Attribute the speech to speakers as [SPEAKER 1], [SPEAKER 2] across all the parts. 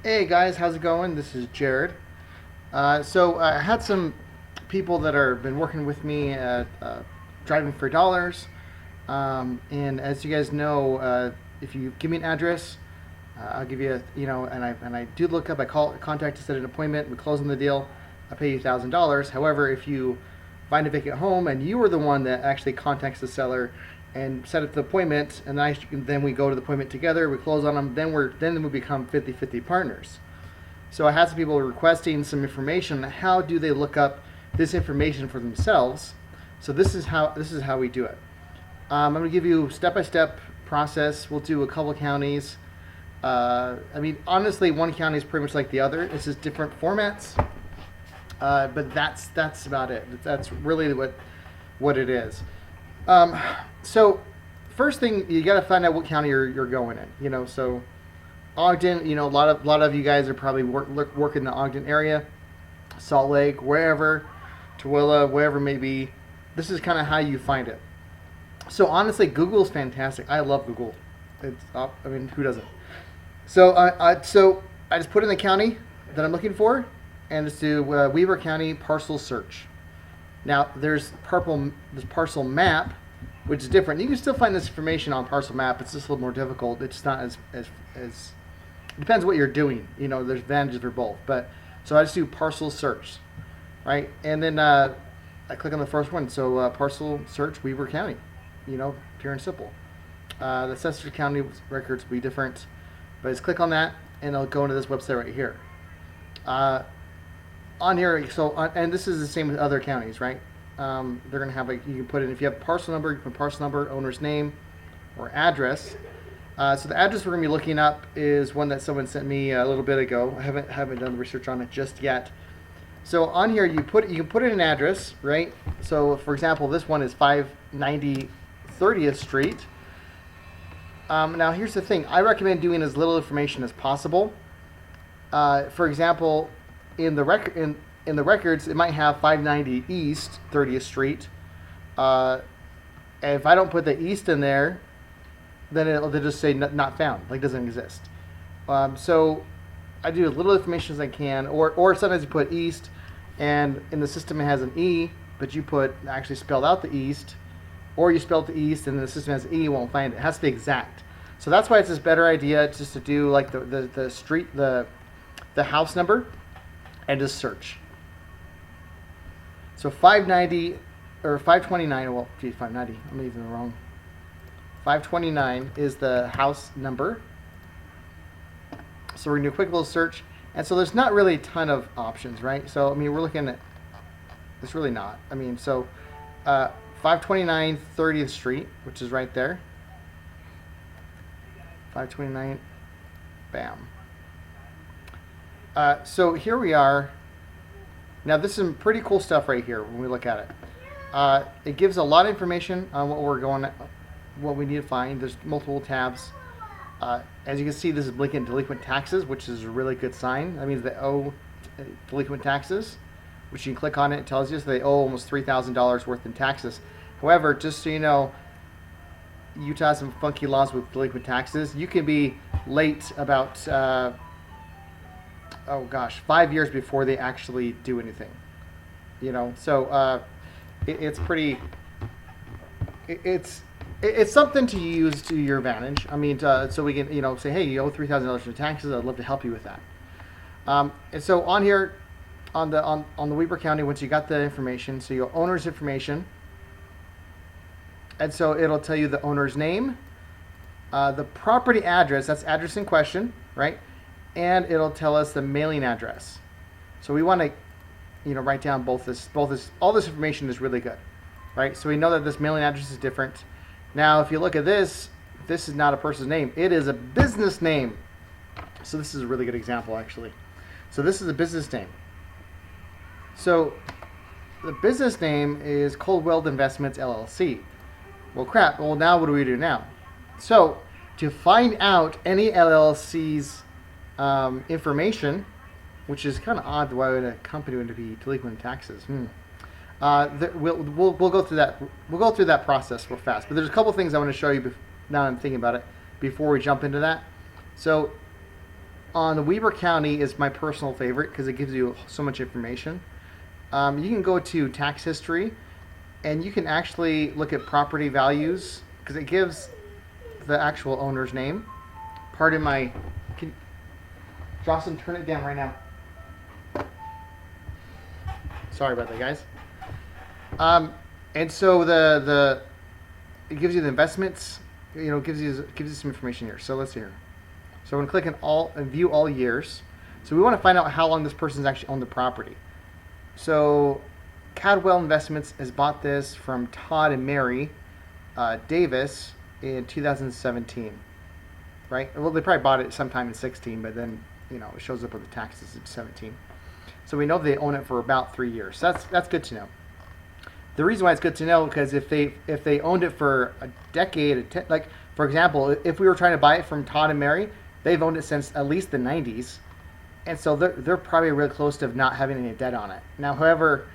[SPEAKER 1] Hey guys, how's it going? This is Jared. So I had some people that are been working with me at driving for dollars, and as you guys know, if you give me an address, I'll give you and I do look up. I call contact to set an appointment. We close on the deal. I pay you $1,000. However, if you find a vacant home and you are the one that actually contacts the seller and set up the appointment, and then we go to the appointment together, we close on them, then we become 50-50 partners. So I had some people requesting some information. How do they look up this information for themselves? So this is how we do it. I'm going to give you step-by-step process. We'll do a couple of counties. I mean, honestly, one county is pretty much like the other. It's just different formats. But that's about it. That's really what it is. So first thing, you got to find out what county you're going in. So Ogden. A lot of you guys are probably work in the Ogden area, Salt Lake, wherever, Tooele, wherever it may be. This is kind of how you find it. So honestly, Google is fantastic. I love Google. I mean, who doesn't? So I just put in the county that I'm looking for, and just do Weaver County parcel search. Now there's parcel map, which is different. You can still find this information on parcel map. It's just a little more difficult. It's not as depends what you're doing. There's advantages for both. But so I just do parcel search, right? And then I click on the first one. So parcel search Weaver County. Pure and simple. The Census County records will be different, but just click on that, and it'll go into this website right here. On here, and this is the same with other counties, right? They're gonna have you can put in, if you have parcel number, you can put parcel number, owner's name, or address. So the address we're gonna be looking up is one that someone sent me a little bit ago. I haven't done the research on it just yet. So on here, you can put in an address, right? So for example, this one is 590 30th Street. Now here's the thing. I recommend doing as little information as possible. For example, in the records, it might have 590 East 30th Street. And if I don't put the East in there, then they'll just say not found, like doesn't exist. So I do as little information as I can, or sometimes you put East, and in the system it has an E, but you actually spelled out the East, or you spelled the East and the system has E, you won't find it. It has to be exact. So that's why it's this better idea just to do like the street, the house number, and just search. So 590 or 529. Well, 590. I'm even wrong. 529 is the house number. So we're gonna do a quick little search, and so there's not really a ton of options, right? So I mean, we're looking at. It's really not. I mean, so 529 30th Street, which is right there. 529. Bam. So here we are. Now this is some pretty cool stuff right here when we look at it. It gives a lot of information on what we need to find. There's multiple tabs. As you can see, this is blinking delinquent taxes, which is a really good sign. That means they owe delinquent taxes, which you can click on it. It tells you so they owe almost $3,000 worth in taxes. However, just so you know, Utah has some funky laws with delinquent taxes. You can be late about 5 years before they actually do anything. So it's pretty. It's something to use to your advantage. I mean, so we can say, hey, you owe $3,000 in taxes. I'd love to help you with that. And so on here, on the Weber County, once you got the information, so your owner's information. And so it'll tell you the owner's name, the property address, that's address in question, right? And it'll tell us the mailing address. So we want to, write down all this information is really good, right? So we know that this mailing address is different. Now, if you look at this is not a person's name. It is a business name. So this is a really good example, actually. So this is a business name. So the business name is Coldwell Investments, LLC. Well, crap. Well, now what do we do now? So to find out any LLC's information, which is kind of odd, why would a company would be delinquent in taxes? We'll go through that. We'll go through that process real fast. But there's a couple things I want to show you now I'm thinking about it before we jump into that. So on the Weber County is my personal favorite because it gives you so much information. You can go to tax history, and you can actually look at property values because it gives the actual owner's name. Pardon my. Jocelyn, turn it down right now. Sorry about that, guys. And so it gives you the investments. Gives you some information here. So let's see here. So I'm going to click on view all years. So we want to find out how long this person's actually owned the property. So Cadwell Investments has bought this from Todd and Mary Davis in 2017, right? Well, they probably bought it sometime in 16, but then it shows up with the taxes in 17. So we know they own it for about 3 years. So that's good to know. The reason why it's good to know because if they owned it for a decade, like for example, if we were trying to buy it from Todd and Mary, they've owned it since at least the 90s, and so they're probably really close to not having any debt on it. Now, however,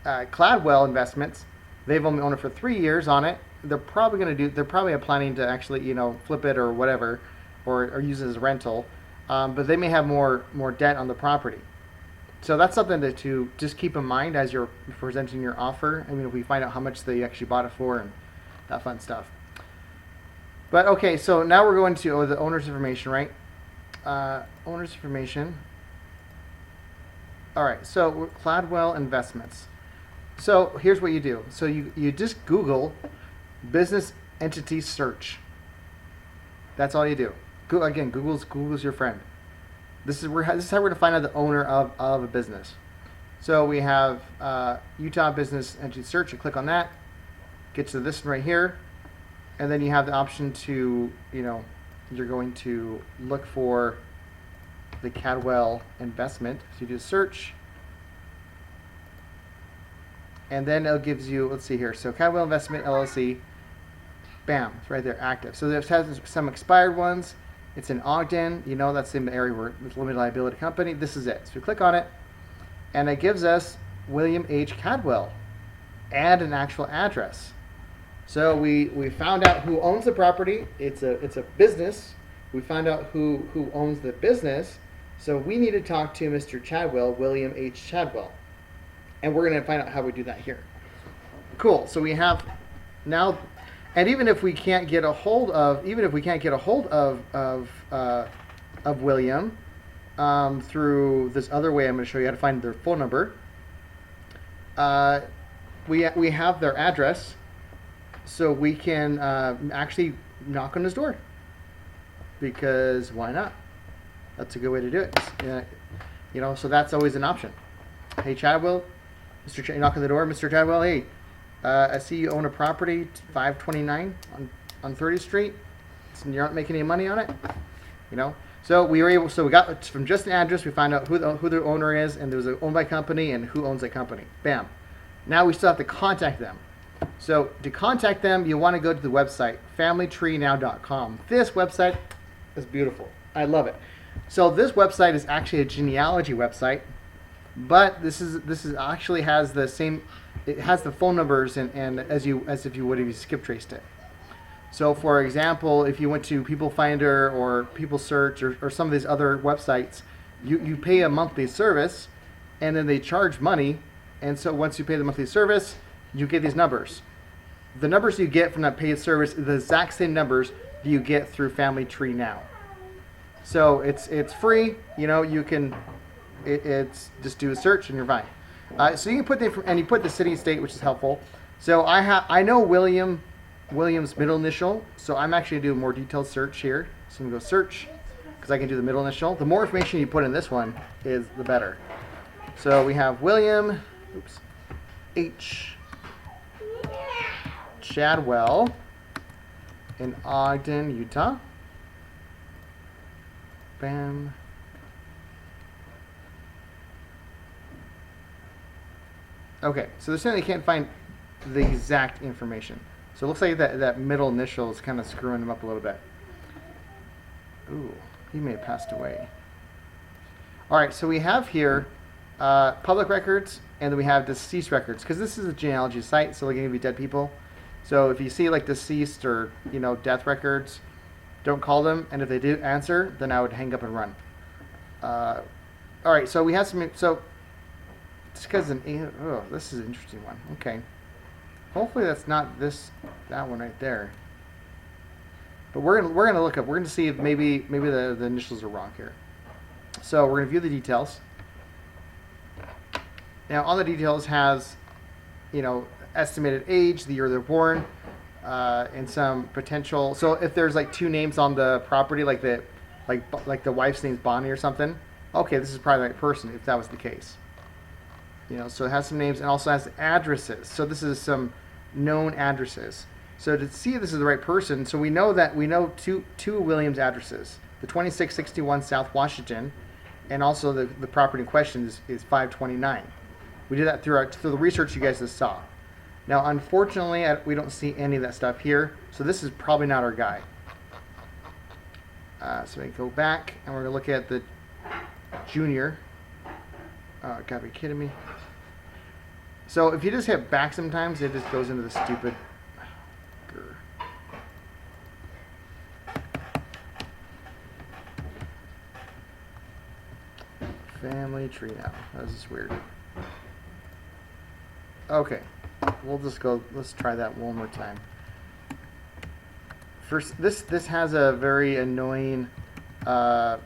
[SPEAKER 1] Cladwell Investments, they've only owned it for 3 years on it. They're probably planning to actually flip it or whatever, or use it as a rental, but they may have more debt on the property. So that's something to just keep in mind as you're presenting your offer. I mean, if we find out how much they actually bought it for and that fun stuff. But okay, so now we're going to the owner's information, right? Owner's information. All right, so Cladwell Investments. So here's what you do. So you just Google business entity search. That's all you do. Again, Google's your friend. This is how we're going to find out the owner of a business. So we have Utah Business Entity Search. You click on that, get to this one right here, and then you have the option to, you're going to look for the Cadwell investment. So you do search, and then it gives you, let's see here. So Cadwell Investment LLC, bam, it's right there, active. So there's some expired ones. It's in Ogden, that's in the area where it's a limited liability company. This is it. So we click on it, and it gives us William H. Cadwell and an actual address. So we found out who owns the property. It's a business. We found out who owns the business. So we need to talk to Mr. Chadwell, William H. Chadwell, and we're going to find out how we do that here. Cool. So we have now. And even if we can't get a hold of, William through this other way, I'm going to show you how to find their phone number. We have their address, so we can actually knock on his door. Because why not? That's a good way to do it. So that's always an option. Hey Chadwell, knock on the door, Mr. Chadwell. Hey. I see you own a property, 529 on 30th Street. So you're not making any money on it, So we got from just an address, we found out who the owner is, and there was an owned by company and who owns that company. Bam. Now we still have to contact them. So to contact them, you want to go to the website, familytreenow.com. This website is beautiful. I love it. So this website is actually a genealogy website, but this actually has the same. It has the phone numbers and as if you would have skip traced it. So for example, if you went to People Finder or People Search or some of these other websites, you pay a monthly service and then they charge money. And so once you pay the monthly service, you get these numbers. The numbers you get from that paid service is the exact same numbers that you get through Family Tree Now. So it's free. You can it's just do a search and you're fine. So you can put you put the city and state, which is helpful. So I know William's middle initial, so I'm actually going to do a more detailed search here. So I'm going to go search because I can do the middle initial. The more information you put in this one is the better. So we have William H. Chadwell in Ogden, Utah. Bam. Okay, so they certainly can't find the exact information. So it looks like that middle initial is kind of screwing him up a little bit. Ooh, he may have passed away. All right, so we have here public records, and then we have deceased records, because this is a genealogy site, so they're going to be dead people. So if you see like deceased or death records, don't call them, and if they do answer, then I would hang up and run. All right, so we have some. So this guy's this is an interesting one. Okay, hopefully that's not that one right there. But we're gonna look up. We're gonna see if maybe the initials are wrong here. So we're gonna view the details. Now all the details has, estimated age, the year they're born, and some potential. So if there's like two names on the property, like the wife's name's Bonnie or something, okay, this is probably the right person if that was the case. So it has some names and also has addresses. So this is some known addresses. So to see if this is the right person, so we know two Williams addresses, the 2661 South Washington, and also the property in question is 529. We did that through the research you guys just saw. Now, unfortunately, we don't see any of that stuff here, so this is probably not our guy. So we go back, and we're going to look at the junior. Gotta be kidding me. So if you just hit back sometimes, it just goes into the stupid... Family tree now. That was just weird. Okay. We'll just go, let's try that one more time. First, this has a very annoying bot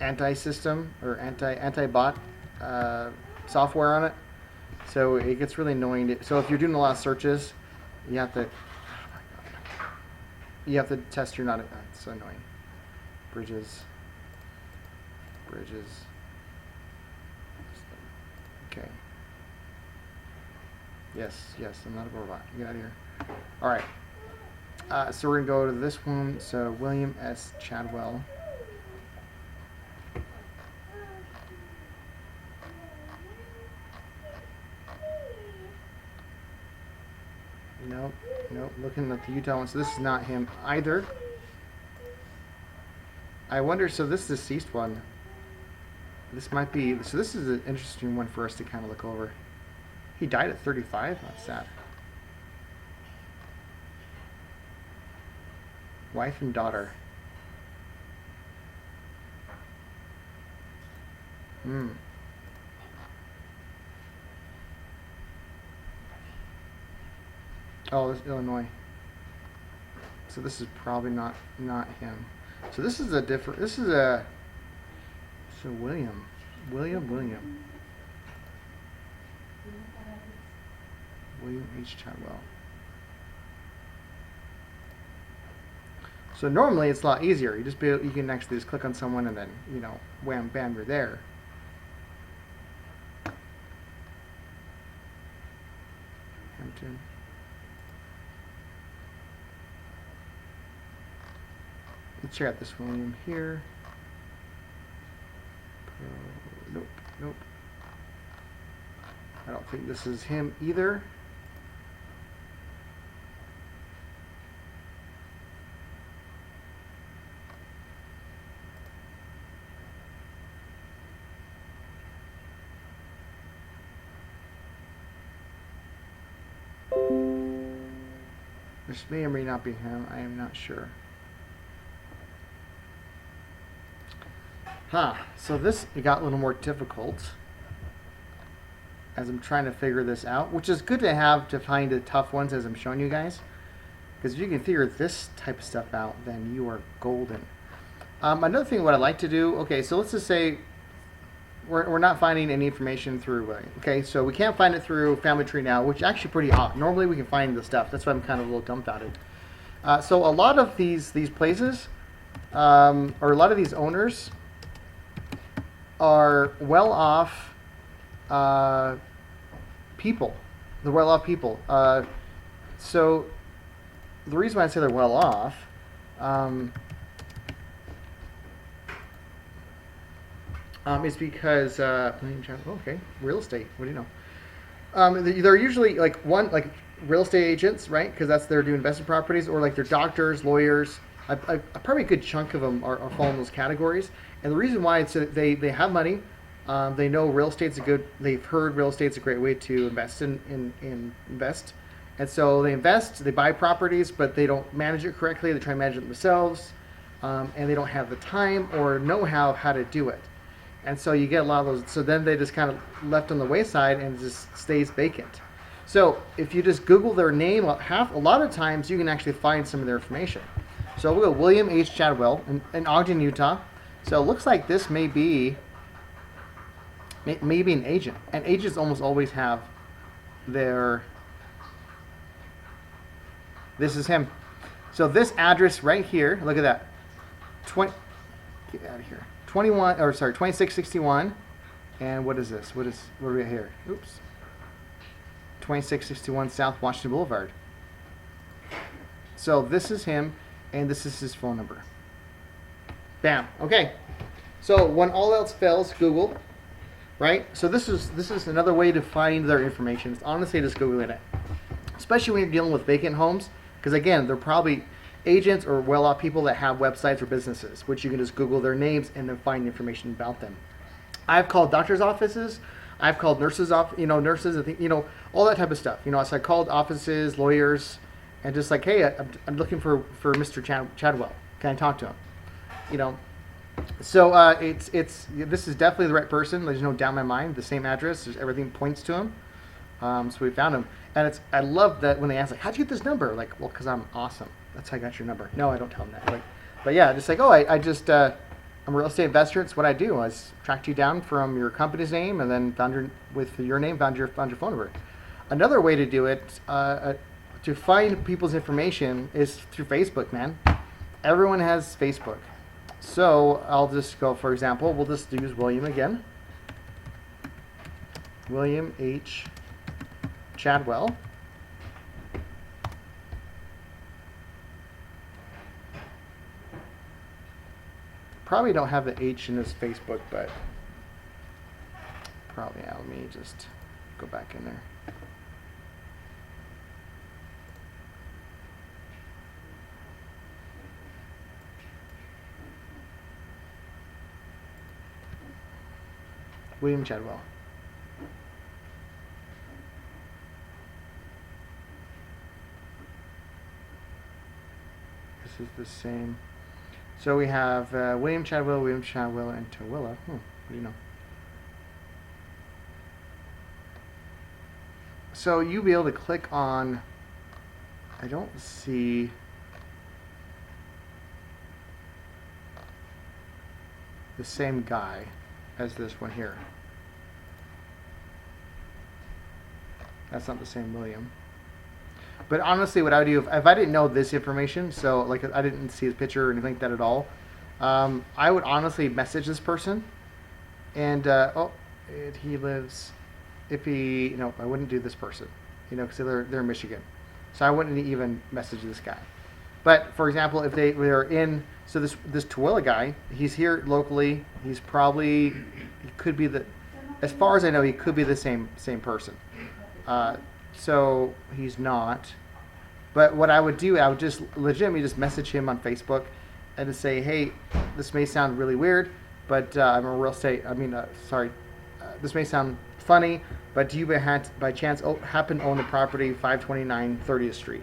[SPEAKER 1] anti-system or anti-bot software on it. So it gets really annoying. So if you're doing a lot of searches, you have to, oh my God. You have to test your it's so annoying. Bridges. Okay. Yes, I'm not a robot. Get out of here. All right. So we're going to go to this one. So William S. Chadwell. Nope. Looking at the Utah one. So this is not him either. I wonder, so this deceased one. This might be, so this is an interesting one for us to kind of look over. He died at 35? That's sad. Wife and daughter. Oh, this is Illinois. So this is probably not him. So this is so William H. Chadwell. So normally it's a lot easier. You can actually just click on someone and then, wham, bam, you're there. Hampton. Let's check out this William here. Nope. I don't think this is him either. This may or may not be him. I am not sure. So this got a little more difficult as I'm trying to figure this out, which is good to have to find the tough ones as I'm showing you guys. Because if you can figure this type of stuff out, then you are golden. Another thing what I like to do, okay, so let's just say we're not finding any information through, okay, so we can't find it through Family Tree now, which is actually pretty odd. Normally we can find the stuff. That's why I'm kind of a little dumbfounded. So a lot of these places, or a lot of these owners, are well-off people. They're well-off people. So the reason why I say they're well-off is because okay, real estate. What do you know? They're usually like real estate agents, right? Because they're doing investment properties, or like they're doctors, lawyers. Probably a good chunk of them are falling in those categories. And the reason why it's that they have money, they know real estate's they've heard real estate's a great way to invest invest. And so they invest, they buy properties, but they don't manage it correctly. They try to manage it themselves. and they don't have the time or know-how how to do it. And so you get a lot of those. So then they just kind of left on the wayside and it just stays vacant. So if you just Google their name, a lot of times you can actually find some of their information. So we'll go William H. Chadwell in Ogden, Utah. So it looks like this may be an agent. And agents almost always have their... This is him. So this address right here, look at that. Get out of here. 2661. And what is this? What are we at here? Oops. 2661 South Washington Boulevard. So this is him, and this is his phone number. Bam. Okay. So when all else fails, Google. Right? So this is another way to find their information. It's honestly just Googling it. Especially when you're dealing with vacant homes. Because again, they're probably agents or well-off people that have websites or businesses, which you can just Google their names and then find information about them. I've called doctors' offices. I've called nurses' nurses, all that type of stuff. So I called offices, lawyers, and just like, hey, I'm looking for Mr. Chadwell. Can I talk to him? So this is definitely the right person. There's no doubt in my mind. The same address. Everything points to him. So we found him, and I love that when they ask, like, how'd you get this number? Like, well, because I'm awesome. That's how I got your number. No, I don't tell them that. But yeah, just like, oh, I'm a real estate investor. It's what I do. I tracked you down from your company's name, and then found your name, found your phone number. Another way to do it, to find people's information, is through Facebook. Man, everyone has Facebook. So I'll just go, for example, we'll just use William again. William H. Chadwell. Probably don't have the H in his Facebook, but probably, let me just go back in there. William Chadwell. This is the same. So we have William Chadwell, and Tooele. What do you know? So you'll be able to click on, I don't see, the same guy as this one here. That's not the same William. But honestly, what I would do if I didn't know this information, so like I didn't see his picture or anything like that at all, I would honestly message this person, and he lives. I wouldn't do this person, because they're in Michigan, so I wouldn't even message this guy. But for example, if they were in, so this Tooele guy, he's here locally. He could be as far as I know, he could be the same person. So he's not. But what I would do, I would just legitimately just message him on Facebook and just say, hey, this may sound really weird, but I'm a real estate, this may sound funny, but do you by chance happen to own the property 529 30th Street?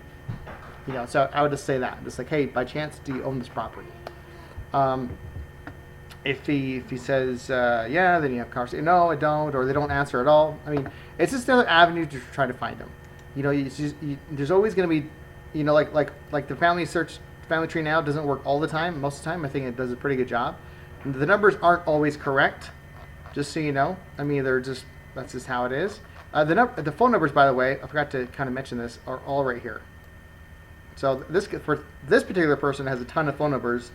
[SPEAKER 1] So I would just say that. Just like, hey, by chance, do you own this property? If he says, yeah, then you have conversation. No, I don't, or they don't answer at all. I mean, it's just another avenue to try to find them. There's always going to be, like the family tree now doesn't work all the time. Most of the time, I think it does a pretty good job. And the numbers aren't always correct, just so you know. I mean, that's just how it is. The phone numbers, by the way, I forgot to kind of mention this, are all right here. So this particular person has a ton of phone numbers.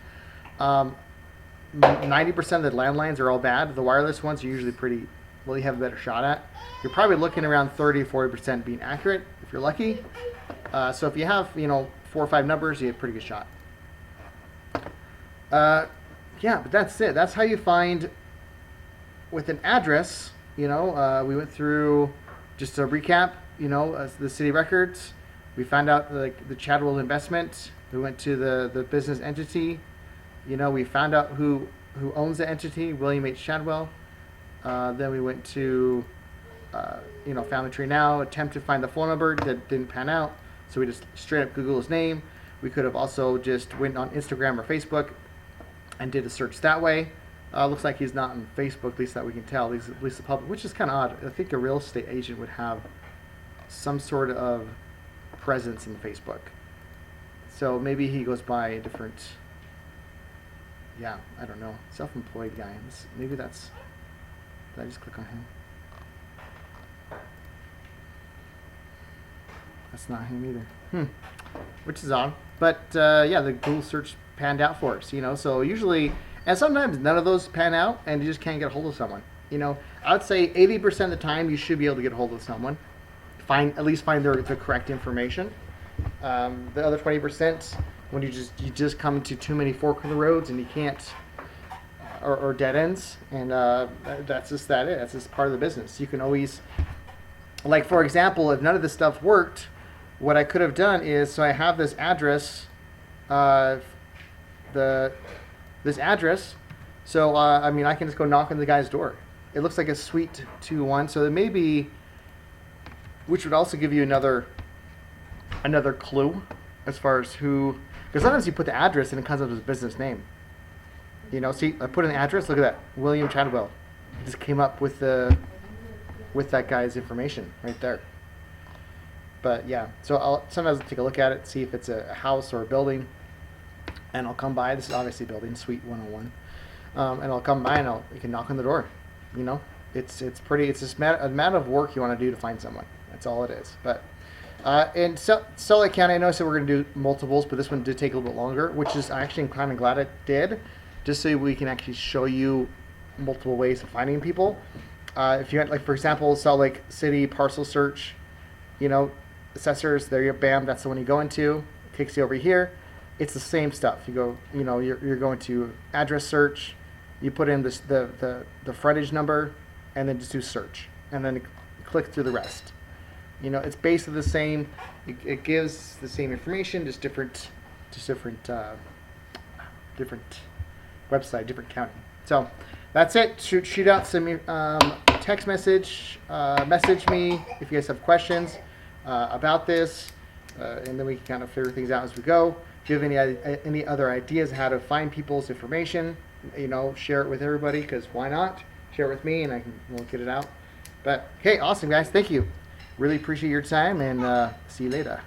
[SPEAKER 1] 90% of the landlines are all bad. The wireless ones are usually pretty, you have a better shot at. You're probably looking around 30-40% being accurate if you're lucky. So if you have, 4 or 5 numbers, you have a pretty good shot. Yeah, but that's it. That's how you find, with an address, we went through, just to recap, the city records. We found out the Chadwell investment. We went to the business entity. We found out who owns the entity, William H. Chadwell. Then we went to, Family Tree Now, attempt to find the phone number that didn't pan out. So we just straight up Google his name. We could have also just went on Instagram or Facebook, and did a search that way. Looks like he's not on Facebook, at least that we can tell, at least the public, which is kind of odd. I think a real estate agent would have some sort of presence in Facebook. So maybe he goes by a different, yeah, I don't know, self-employed guy. Maybe that's, did I just click on him? That's not him either. Which is odd. But yeah, the Google search panned out for us, so usually, and sometimes none of those pan out and you just can't get a hold of someone. I would say 80% of the time you should be able to get a hold of someone. At least find the correct information. The other 20%, when you just come to too many fork in the roads and you can't, or dead ends, and that's just part of the business. You can always, like for example, if none of this stuff worked, what I could have done is, so I have this address, this address, so I mean I can just go knock on the guy's door. It looks like a suite 2-1, so there may be, which would also give you another clue as far as who, because sometimes you put the address and it comes up as a business name. See, I put in the address. Look at that, William Chadwell. It just came up with that guy's information right there. But yeah, so sometimes I'll take a look at it, see if it's a house or a building, and I'll come by. This is obviously a building, Suite 101, and I'll come by and you can knock on the door. It's just a matter of work you want to do to find someone. That's all it is. But in Salt Lake County, I know I said we're going to do multiples, but this one did take a little bit longer, which is actually I'm kind of glad it did, just so we can actually show you multiple ways of finding people. If you had, like for example, Salt Lake City parcel search, assessors, there you go, bam, that's the one you go into. It takes you over here. It's the same stuff. You go, you're going to address search. You put in the frontage number, and then just do search, and then click through the rest. It's basically the same. It gives the same information, just different website, different county. So that's it. Shoot out some text message me if you guys have questions about this, and then we can kind of figure things out as we go. If you have any other ideas how to find people's information, share it with everybody, because why not? Share it with me and we'll get it out. But okay, awesome guys, thank you. Really appreciate your time, and see you later.